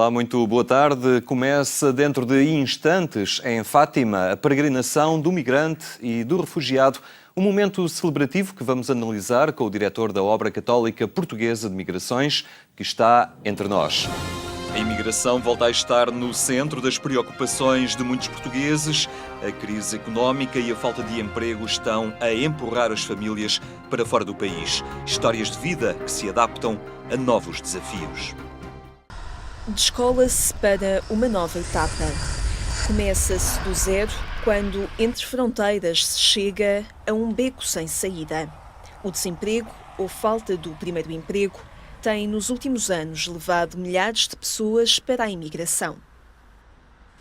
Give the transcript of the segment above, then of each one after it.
Olá, muito boa tarde. Começa dentro de instantes, em Fátima, a peregrinação do migrante e do refugiado, um momento celebrativo que vamos analisar com o diretor da Obra Católica Portuguesa de Migrações, que está entre nós. A imigração volta a estar no centro das preocupações de muitos portugueses. A crise económica e a falta de emprego estão a empurrar as famílias para fora do país. Histórias de vida que se adaptam a novos desafios. Descola-se para uma nova etapa. Começa-se do zero quando, entre fronteiras, se chega a um beco sem saída. O desemprego, ou falta do primeiro emprego, tem nos últimos anos levado milhares de pessoas para a imigração.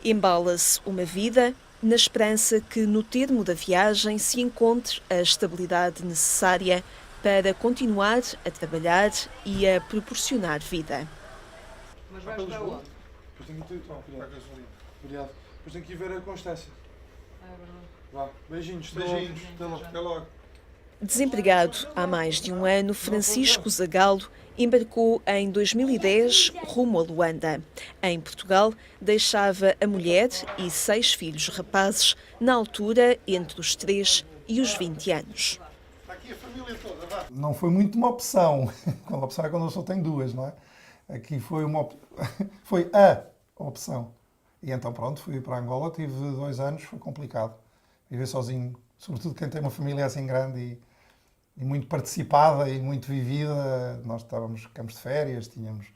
Embala-se uma vida na esperança que no termo da viagem se encontre a estabilidade necessária para continuar a trabalhar e a proporcionar vida. Mas vais para onde? Depois tenho que ir. Obrigado. Depois tenho que ir ver a Constância. Vá, beijinhos. Até logo. Desempregado há mais de um ano, Francisco Zagalo embarcou em 2010 rumo a Luanda. Em Portugal, deixava a mulher e 6 filhos rapazes, na altura entre os 3 e os 20 anos. Está aqui a família toda, vá. Não foi muito uma opção. A opção é quando eu só tenho 2, não é? Aqui foi foi a opção. E então pronto, fui para Angola, tive 2 anos, foi complicado. Viver sozinho, sobretudo quem tem uma família assim grande e muito participada e muito vivida. Nós estávamos em campos de férias, tínhamos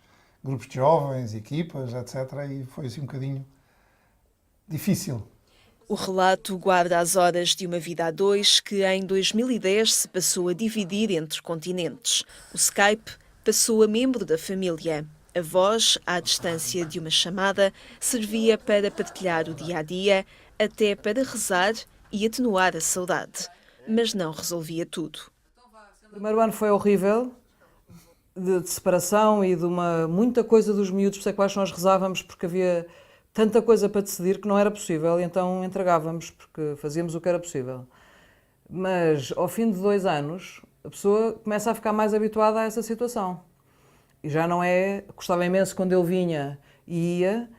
grupos de jovens, equipas, etc. E foi assim um bocadinho difícil. O relato guarda as horas de uma vida a 2 que em 2010 se passou a dividir entre continentes. O Skype passou a membro da família. A voz, à distância de uma chamada, servia para partilhar o dia-a-dia, até para rezar e atenuar a saudade. Mas não resolvia tudo. O primeiro ano foi horrível, de separação e de muita coisa dos miúdos para os quais nós rezávamos, porque havia tanta coisa para decidir que não era possível, e então entregávamos, porque fazíamos o que era possível. Mas, ao fim de 2 anos, a pessoa começa a ficar mais habituada a essa situação. E já não é... Gostava imenso quando ele vinha e ia,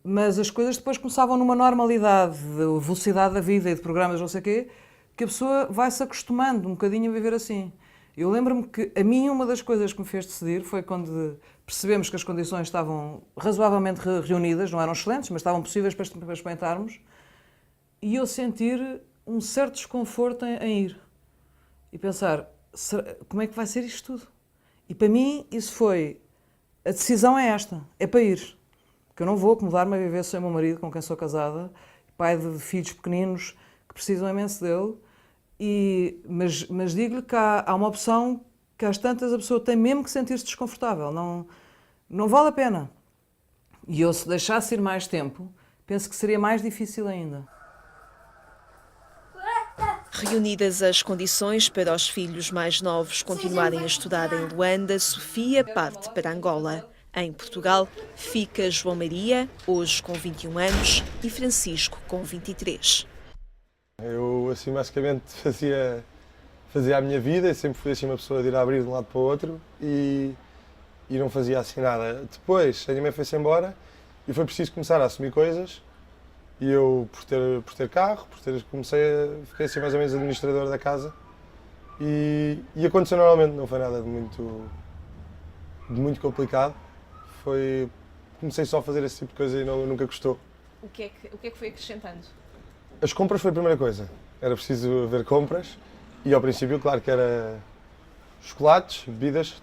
mas as coisas depois começavam numa normalidade de velocidade da vida e de programas não sei o quê, que a pessoa vai-se acostumando um bocadinho a viver assim. Eu lembro-me que a mim uma das coisas que me fez decidir foi quando percebemos que as condições estavam razoavelmente reunidas, não eram excelentes, mas estavam possíveis para experimentarmos, e eu sentir um certo desconforto em ir. E pensar, como é que vai ser isto tudo? E para mim isso foi, a decisão é esta, é para ir. Porque eu não vou acomodar-me a viver sem o meu marido, com quem sou casada, pai de filhos pequeninos que precisam imenso dele, mas digo-lhe que há uma opção que às tantas a pessoa tem mesmo que sentir-se desconfortável, não vale a pena. E eu, se deixasse ir mais tempo, penso que seria mais difícil ainda. Reunidas as condições para os filhos mais novos continuarem a estudar em Luanda, Sofia parte para Angola. Em Portugal, fica João Maria, hoje com 21 anos, e Francisco, com 23. Eu, assim, basicamente fazia a minha vida e sempre fui assim uma pessoa de ir a abrir de um lado para o outro e não fazia assim nada. Depois, a minha mãe foi-se embora e foi preciso começar a assumir coisas. E eu, por ter carro, fiquei assim mais ou menos administrador da casa e aconteceu normalmente, não foi nada de muito complicado. Comecei só a fazer esse tipo de coisa e nunca gostou. O que é que foi acrescentando? As compras foi a primeira coisa, era preciso ver compras e ao princípio, claro que era chocolates, bebidas,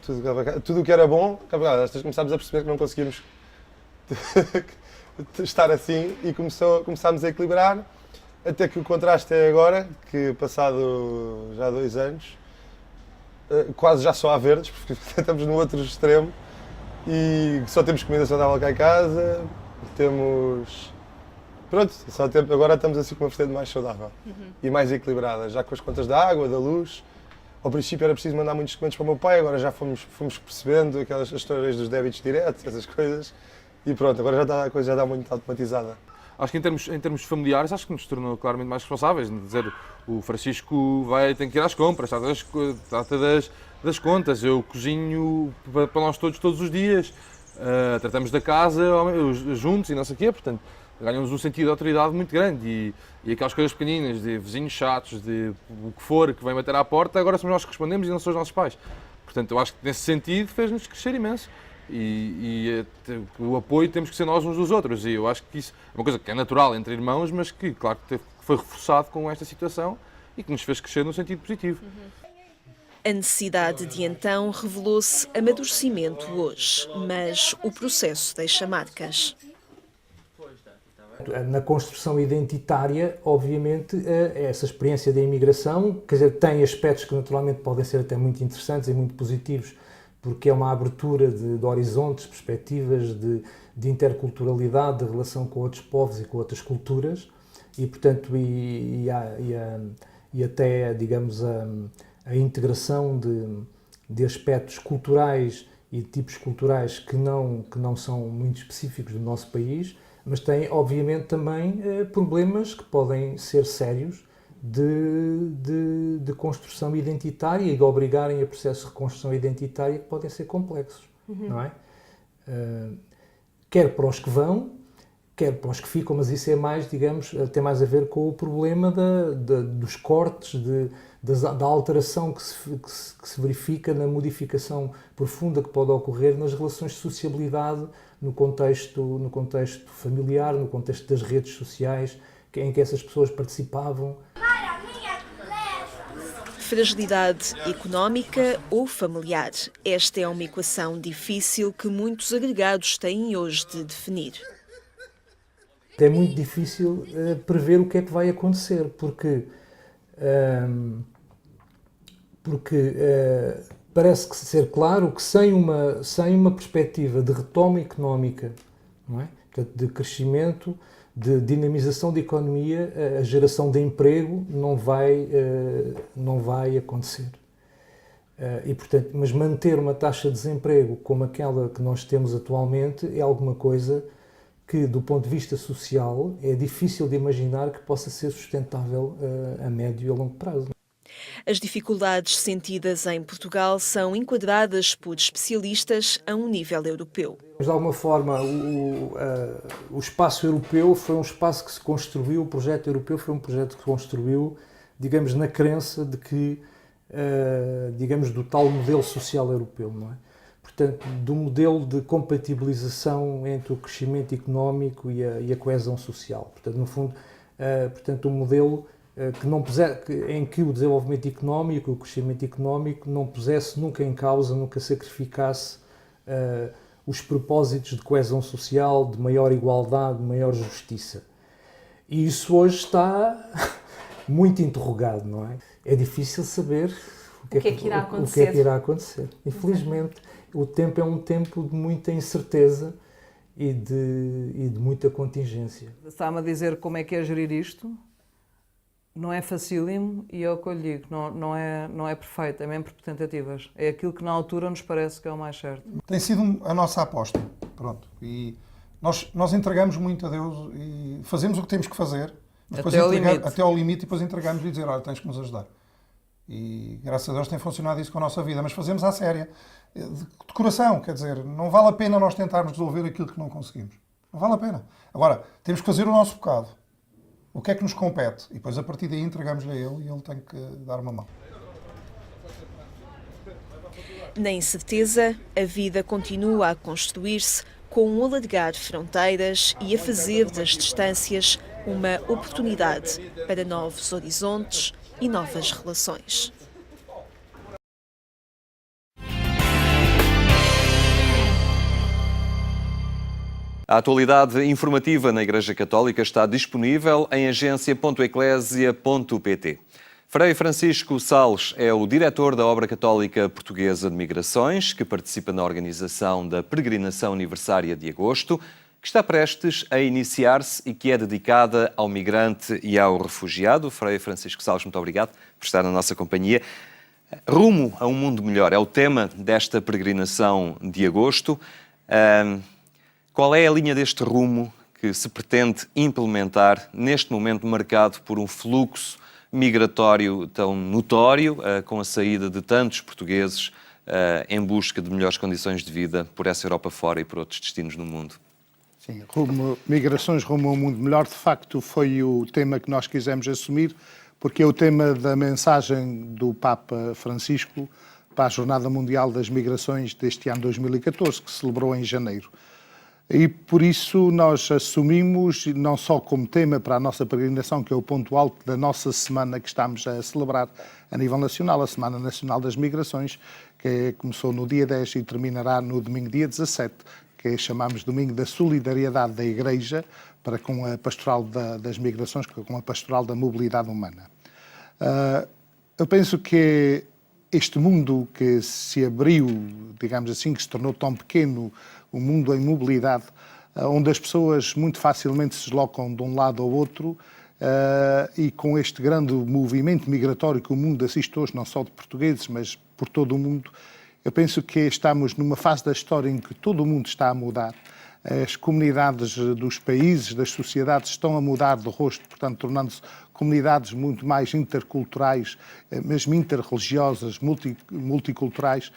tudo o que era bom, começámos a perceber que não conseguíamos estar assim e começámos a equilibrar, até que o contraste é agora, que passado já 2 anos, quase já só há verdes, porque estamos no outro extremo e só temos comida saudável cá em casa, agora estamos assim com uma vertente mais saudável e mais equilibrada, já com as contas da água, da luz. Ao princípio era preciso mandar muitos documentos para o meu pai, agora já fomos percebendo aquelas histórias dos débitos diretos, essas coisas. E pronto, agora a coisa já está muito automatizada. Acho que em termos familiares, acho que nos tornou claramente mais responsáveis. Dizer, o Francisco tem que ir às compras, trata das contas, eu cozinho para nós todos os dias. tratamos da casa juntos e não sei o quê, portanto, ganhamos um sentido de autoridade muito grande e aquelas coisas pequeninas, de vizinhos chatos, de o que for, que vem bater à porta, agora somos nós que respondemos e não são os nossos pais. Portanto, eu acho que nesse sentido fez-nos crescer imenso. E o apoio temos que ser nós uns dos outros. E eu acho que isso é uma coisa que é natural entre irmãos, mas que, claro, que foi reforçado com esta situação e que nos fez crescer no sentido positivo. A necessidade de então revelou-se amadurecimento hoje, mas o processo deixa marcas. Na construção identitária, obviamente, essa experiência da imigração, quer dizer, tem aspectos que naturalmente podem ser até muito interessantes e muito positivos, porque é uma abertura de horizontes, perspectivas, de interculturalidade, de relação com outros povos e com outras culturas, e portanto, e até, digamos, a integração de aspectos culturais e de tipos culturais que não são muito específicos do nosso país, mas tem, obviamente, também problemas que podem ser sérios de construção identitária e de obrigarem a processos de reconstrução identitária que podem ser complexos, não é? Quer para os que vão, quer para os que ficam, mas isso é mais, digamos, tem mais a ver com o problema dos cortes, da alteração que se verifica na modificação profunda que pode ocorrer nas relações de sociabilidade no contexto familiar, no contexto das redes sociais, em que essas pessoas participavam. Fragilidade económica ou familiar. Esta é uma equação difícil que muitos agregados têm hoje de definir. É muito difícil prever o que é que vai acontecer, porque parece que ser claro que sem uma perspectiva de retoma económica, não é? Portanto, de crescimento, de dinamização da economia, a geração de emprego não vai acontecer. E, portanto, mas manter uma taxa de desemprego como aquela que nós temos atualmente é alguma coisa que, do ponto de vista social, é difícil de imaginar que possa ser sustentável a médio e a longo prazo. As dificuldades sentidas em Portugal são enquadradas por especialistas a um nível europeu. De alguma forma, o espaço europeu foi um espaço que se construiu, o projeto europeu foi um projeto que se construiu, digamos, na crença de que, digamos, do tal modelo social europeu, não é? Portanto, do modelo de compatibilização entre o crescimento económico e a coesão social. Portanto, no fundo, um modelo em que o desenvolvimento económico, o crescimento económico não pusesse nunca em causa, nunca sacrificasse os propósitos de coesão social, de maior igualdade, de maior justiça. E isso hoje está muito interrogado, não é? É difícil saber o que é que irá acontecer. Infelizmente, o tempo é um tempo de muita incerteza e de muita contingência. Está-me a dizer como é que é gerir isto? Não é facílimo e é o que eu lhe digo, não é perfeito, é mesmo por tentativas. É aquilo que na altura nos parece que é o mais certo. Tem sido a nossa aposta, pronto. E nós entregamos muito a Deus e fazemos o que temos que fazer, mas até ao limite e depois entregamos e dizer, olha, tens que nos ajudar. E graças a Deus tem funcionado isso com a nossa vida, mas fazemos à séria, de coração, quer dizer, não vale a pena nós tentarmos resolver aquilo que não conseguimos. Não vale a pena. Agora, temos que fazer o nosso bocado. O que é que nos compete? E depois a partir daí entregamos-lhe a ele e ele tem que dar uma mão. Na incerteza, a vida continua a construir-se com um alargar fronteiras e a fazer das distâncias uma oportunidade para novos horizontes e novas relações. A atualidade informativa na Igreja Católica está disponível em agência.eclesia.pt. Frei Francisco Sales é o diretor da Obra Católica Portuguesa de Migrações, que participa na organização da Peregrinação Aniversária de Agosto, que está prestes a iniciar-se e que é dedicada ao migrante e ao refugiado. Frei Francisco Sales, muito obrigado por estar na nossa companhia. Rumo a um mundo melhor é o tema desta peregrinação de agosto. Qual é a linha deste rumo que se pretende implementar neste momento marcado por um fluxo migratório tão notório, com a saída de tantos portugueses em busca de melhores condições de vida por essa Europa fora e por outros destinos no mundo. Sim, migrações rumo a um mundo melhor, de facto, foi o tema que nós quisemos assumir, porque é o tema da mensagem do Papa Francisco para a Jornada Mundial das Migrações deste ano 2014, que se celebrou em janeiro. E por isso nós assumimos, não só como tema para a nossa peregrinação, que é o ponto alto da nossa semana que estamos a celebrar a nível nacional, a Semana Nacional das Migrações, que começou no dia 10 e terminará no domingo dia 17, que chamamos Domingo da Solidariedade da Igreja, para com a Pastoral das Migrações, com a Pastoral da Mobilidade Humana. Eu penso que este mundo que se abriu, digamos assim, que se tornou tão pequeno, o mundo em mobilidade, onde as pessoas muito facilmente se deslocam de um lado ao outro, e com este grande movimento migratório que o mundo assiste hoje, não só de portugueses, mas por todo o mundo, eu penso que estamos numa fase da história em que todo o mundo está a mudar. As comunidades dos países, das sociedades estão a mudar de rosto, portanto, tornando-se comunidades muito mais interculturais, mesmo interreligiosas, multiculturais,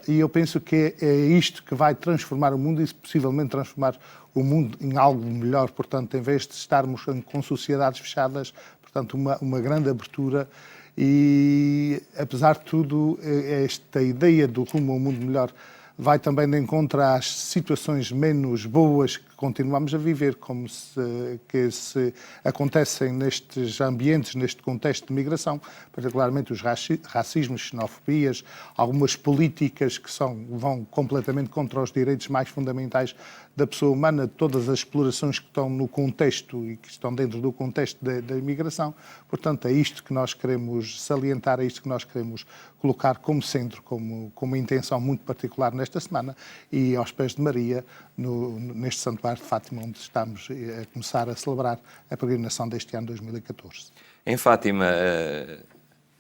e eu penso que é isto que vai transformar o mundo e, possivelmente, transformar o mundo em algo melhor. Portanto, em vez de estarmos com sociedades fechadas, portanto, uma grande abertura. E, apesar de tudo, esta ideia do rumo a um mundo melhor vai também de encontro às situações menos boas que continuamos a viver, como que se acontecem nestes ambientes, neste contexto de migração, particularmente os racismos, xenofobias, algumas políticas que vão completamente contra os direitos mais fundamentais da pessoa humana, todas as explorações que estão no contexto e que estão dentro do contexto da imigração. Portanto, é isto que nós queremos salientar, é isto que nós queremos colocar como centro, como uma intenção muito particular nesta semana, e aos pés de Maria, neste Santuário de Fátima, onde estamos a começar a celebrar a peregrinação deste ano 2014. Em Fátima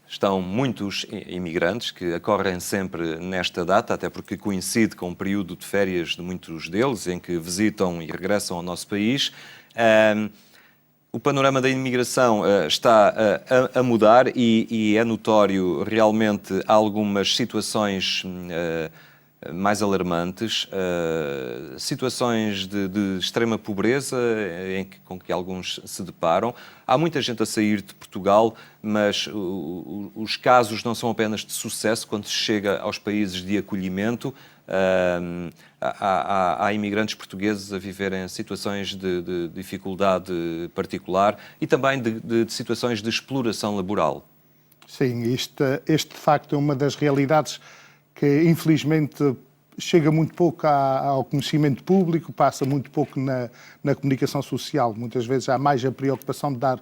estão muitos imigrantes que acorrem sempre nesta data, até porque coincide com um período de férias de muitos deles, em que visitam e regressam ao nosso país. O panorama da imigração está a mudar e é notório realmente algumas situações mais alarmantes, situações de extrema pobreza com que alguns se deparam. Há muita gente a sair de Portugal, mas os casos não são apenas de sucesso quando se chega aos países de acolhimento. Há imigrantes portugueses a viverem situações de dificuldade particular e também de situações de exploração laboral. Sim, este de facto é uma das realidades que infelizmente chega muito pouco ao conhecimento público, passa muito pouco na comunicação social. Muitas vezes há mais a preocupação de dar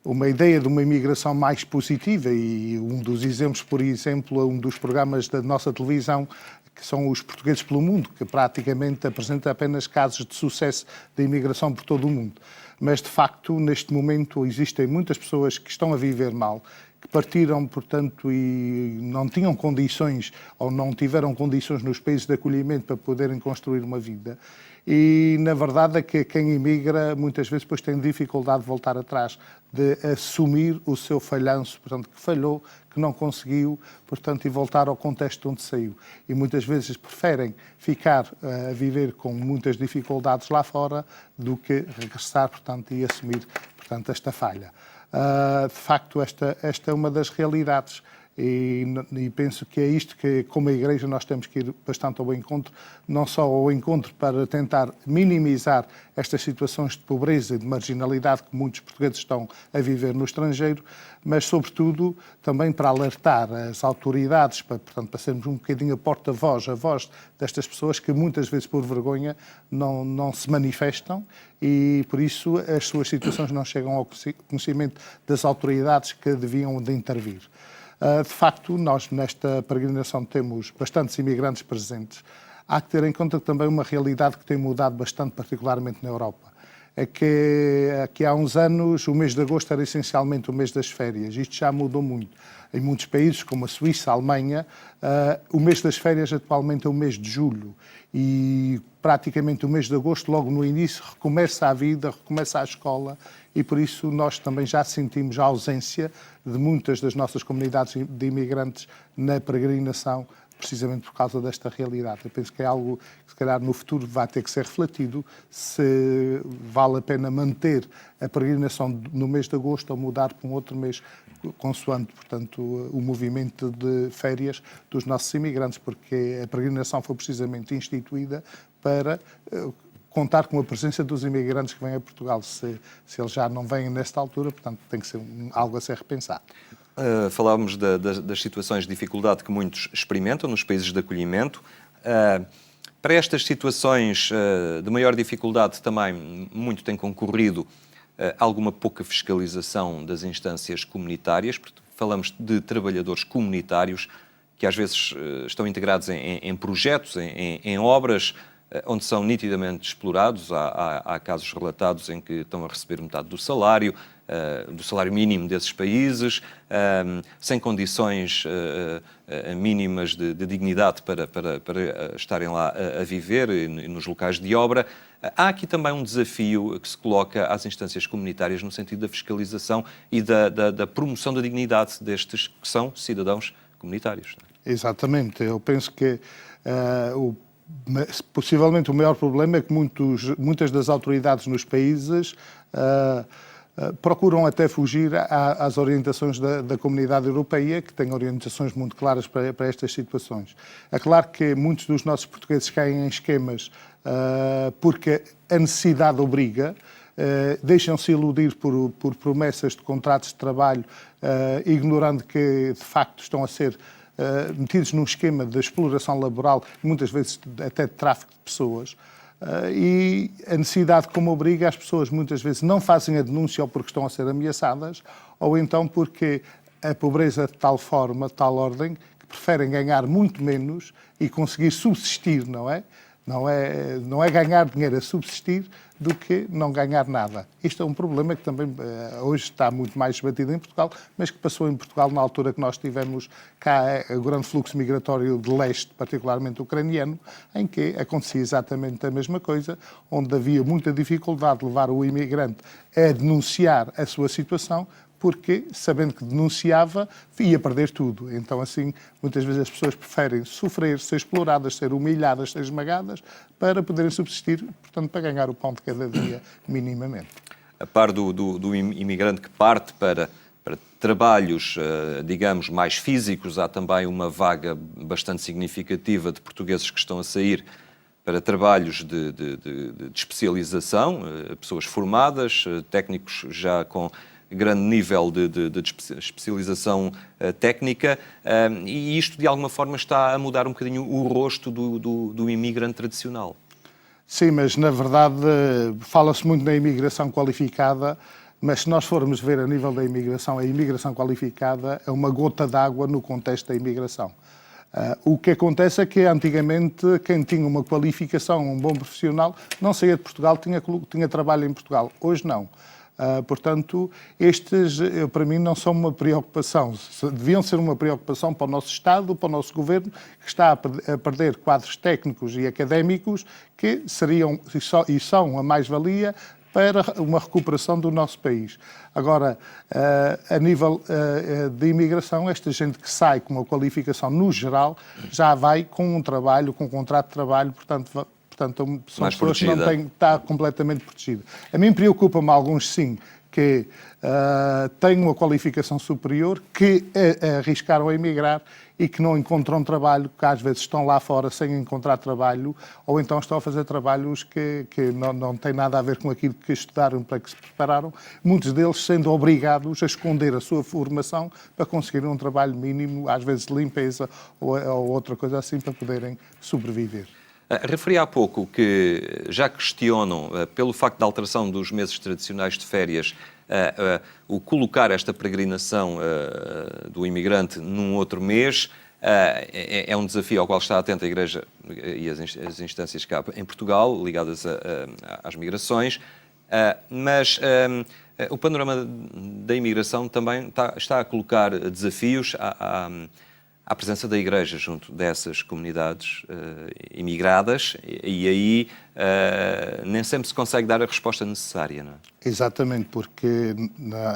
uma ideia de uma imigração mais positiva, e um dos exemplos, por exemplo, é um dos programas da nossa televisão, que são os Portugueses pelo Mundo, que praticamente apresenta apenas casos de sucesso da imigração por todo o mundo. Mas, de facto, neste momento existem muitas pessoas que estão a viver mal, que partiram, portanto, e não tinham condições ou não tiveram condições nos países de acolhimento para poderem construir uma vida. E, na verdade, é que quem imigra muitas vezes depois tem dificuldade de voltar atrás, de assumir o seu falhanço, portanto, que falhou, que não conseguiu, portanto, e voltar ao contexto onde saiu. E muitas vezes preferem ficar a viver com muitas dificuldades lá fora do que regressar, portanto, e assumir, portanto, esta falha. De facto, esta é uma das realidades e penso que é isto que, como a Igreja, nós temos que ir bastante ao encontro, não só ao encontro para tentar minimizar estas situações de pobreza e de marginalidade que muitos portugueses estão a viver no estrangeiro, mas, sobretudo, também para alertar as autoridades, portanto, para sermos um bocadinho a porta-voz, a voz destas pessoas que muitas vezes, por vergonha, não se manifestam e, por isso, as suas situações não chegam ao conhecimento das autoridades que deviam de intervir. De facto, nós nesta peregrinação temos bastantes imigrantes presentes. Há que ter em conta também uma realidade que tem mudado bastante, particularmente na Europa. é que há uns anos o mês de agosto era essencialmente o mês das férias. Isto já mudou muito. Em muitos países, como a Suíça, a Alemanha, o mês das férias atualmente é o mês de julho e praticamente o mês de agosto, logo no início, recomeça a vida, recomeça a escola e por isso nós também já sentimos a ausência de muitas das nossas comunidades de imigrantes na peregrinação, precisamente por causa desta realidade. Eu penso que é algo que, se calhar, no futuro vai ter que ser refletido, se vale a pena manter a peregrinação no mês de agosto ou mudar para um outro mês, consoante, portanto, o movimento de férias dos nossos imigrantes, porque a peregrinação foi precisamente instituída para contar com a presença dos imigrantes que vêm a Portugal. Se eles já não vêm nesta altura, portanto, tem que ser algo a ser repensado. Falávamos das situações de dificuldade que muitos experimentam nos países de acolhimento. Para estas situações de maior dificuldade também muito tem concorrido alguma pouca fiscalização das instâncias comunitárias. Falamos de trabalhadores comunitários que às vezes estão integrados em projetos, em obras, onde são nitidamente explorados. Há casos relatados em que estão a receber metade do salário mínimo desses países, sem condições mínimas de dignidade para estarem lá a viver nos locais de obra. Há aqui também um desafio que se coloca às instâncias comunitárias no sentido da fiscalização e da promoção da dignidade destes que são cidadãos comunitários. Exatamente. Eu penso que possivelmente o maior problema é que muitas das autoridades nos países procuram até fugir às orientações da comunidade europeia, que tem orientações muito claras para estas situações. É claro que muitos dos nossos portugueses caem em esquemas porque a necessidade obriga, deixam-se iludir por promessas de contratos de trabalho, ignorando que, de facto, estão a ser metidos num esquema de exploração laboral, muitas vezes até de tráfico de pessoas. E a necessidade, como obriga, as pessoas muitas vezes não fazem a denúncia ou porque estão a ser ameaçadas, ou então porque a pobreza de tal forma, de tal ordem, que preferem ganhar muito menos e conseguir subsistir, não é? Não é ganhar dinheiro a subsistir do que não ganhar nada. Isto é um problema que também hoje está muito mais debatido em Portugal, mas que passou em Portugal na altura que nós tivemos cá o grande fluxo migratório de leste, particularmente ucraniano, em que acontecia exatamente a mesma coisa, onde havia muita dificuldade de levar o imigrante a denunciar a sua situação, porque, sabendo que denunciava, ia perder tudo. Então, assim, muitas vezes as pessoas preferem sofrer, ser exploradas, ser humilhadas, ser esmagadas, para poderem subsistir, portanto, para ganhar o pão de cada dia, minimamente. A par do imigrante que parte para trabalhos, digamos, mais físicos, há também uma vaga bastante significativa de portugueses que estão a sair para trabalhos de especialização, pessoas formadas, técnicos já com grande nível de especialização técnica, e isto de alguma forma está a mudar um bocadinho o rosto do imigrante tradicional. Sim, mas na verdade fala-se muito na imigração qualificada, mas se nós formos ver a nível da imigração, a imigração qualificada é uma gota d'água no contexto da imigração. O que acontece é que antigamente quem tinha uma qualificação, um bom profissional, não saía de Portugal, tinha trabalho em Portugal. Hoje não. Portanto, estes, para mim, não são uma preocupação. Deviam ser uma preocupação para o nosso Estado, para o nosso Governo, que está a perder quadros técnicos e académicos que seriam e são a mais-valia para uma recuperação do nosso país. Agora, a nível de imigração, esta gente que sai com uma qualificação, no geral, já vai com um trabalho, com um contrato de trabalho, portanto, são mais pessoas protegida. que não têm, está completamente protegida. A mim preocupa-me alguns, sim, que têm uma qualificação superior, que arriscaram a emigrar e que não encontram trabalho, que às vezes estão lá fora sem encontrar trabalho, ou então estão a fazer trabalhos que não têm nada a ver com aquilo que estudaram, para que se prepararam, muitos deles sendo obrigados a esconder a sua formação para conseguir um trabalho mínimo, às vezes de limpeza ou outra coisa assim, para poderem sobreviver. Referi há pouco que já questionam, pelo facto da alteração dos meses tradicionais de férias, o colocar esta peregrinação do imigrante num outro mês. É um desafio ao qual está atenta a Igreja e as instâncias cá em Portugal, ligadas às migrações. Mas o panorama da imigração também está a colocar desafios à presença da Igreja junto dessas comunidades imigradas e aí nem sempre se consegue dar a resposta necessária, não é? Exatamente, porque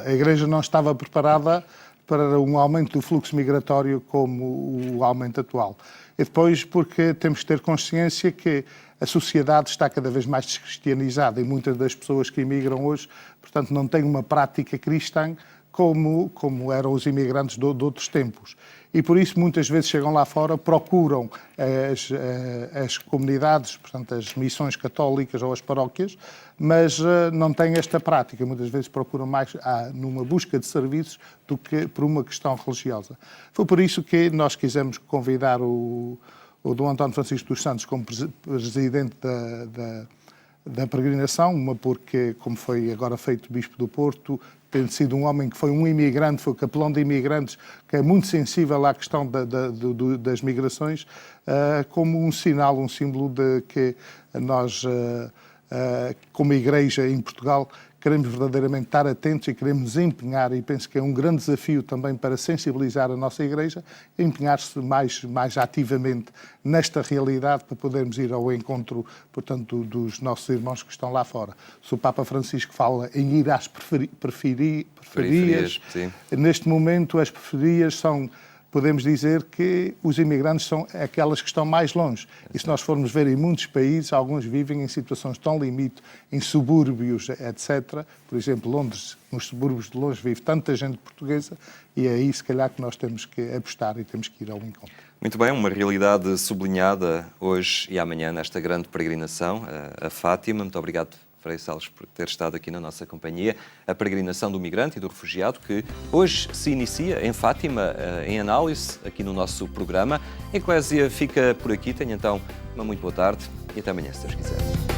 a Igreja não estava preparada para um aumento do fluxo migratório como o aumento atual. E depois porque temos que ter consciência que a sociedade está cada vez mais descristianizada e muitas das pessoas que imigram hoje, portanto, não têm uma prática cristã como eram os imigrantes de outros tempos. E por isso muitas vezes chegam lá fora, procuram as comunidades, portanto as missões católicas ou as paróquias, mas não têm esta prática. Muitas vezes procuram mais numa busca de serviços do que por uma questão religiosa. Foi por isso que nós quisemos convidar o Dom António Francisco dos Santos como presidente da peregrinação, uma porque, como foi agora feito Bispo do Porto, tendo sido um homem que foi um imigrante, foi capelão de imigrantes, que é muito sensível à questão das migrações, como um sinal, um símbolo de que nós, como Igreja em Portugal, queremos verdadeiramente estar atentos e queremos nos empenhar, e penso que é um grande desafio também para sensibilizar a nossa Igreja, empenhar-se mais ativamente nesta realidade para podermos ir ao encontro, portanto, dos nossos irmãos que estão lá fora. Se o Papa Francisco fala em ir às periferias, neste momento as periferias são... Podemos dizer que os imigrantes são aquelas que estão mais longe. E se nós formos ver em muitos países, alguns vivem em situações tão limite, em subúrbios, etc. Por exemplo, Londres, nos subúrbios de Londres, vive tanta gente portuguesa e é aí, se calhar, que nós temos que apostar e temos que ir ao encontro. Muito bem, uma realidade sublinhada hoje e amanhã nesta grande peregrinação a Fátima. Muito obrigado, Frei Salles, por ter estado aqui na nossa companhia. A peregrinação do migrante e do refugiado que hoje se inicia em Fátima, em análise, aqui no nosso programa. A Eclésia fica por aqui. Tenha então uma muito boa tarde e até amanhã, se Deus quiser.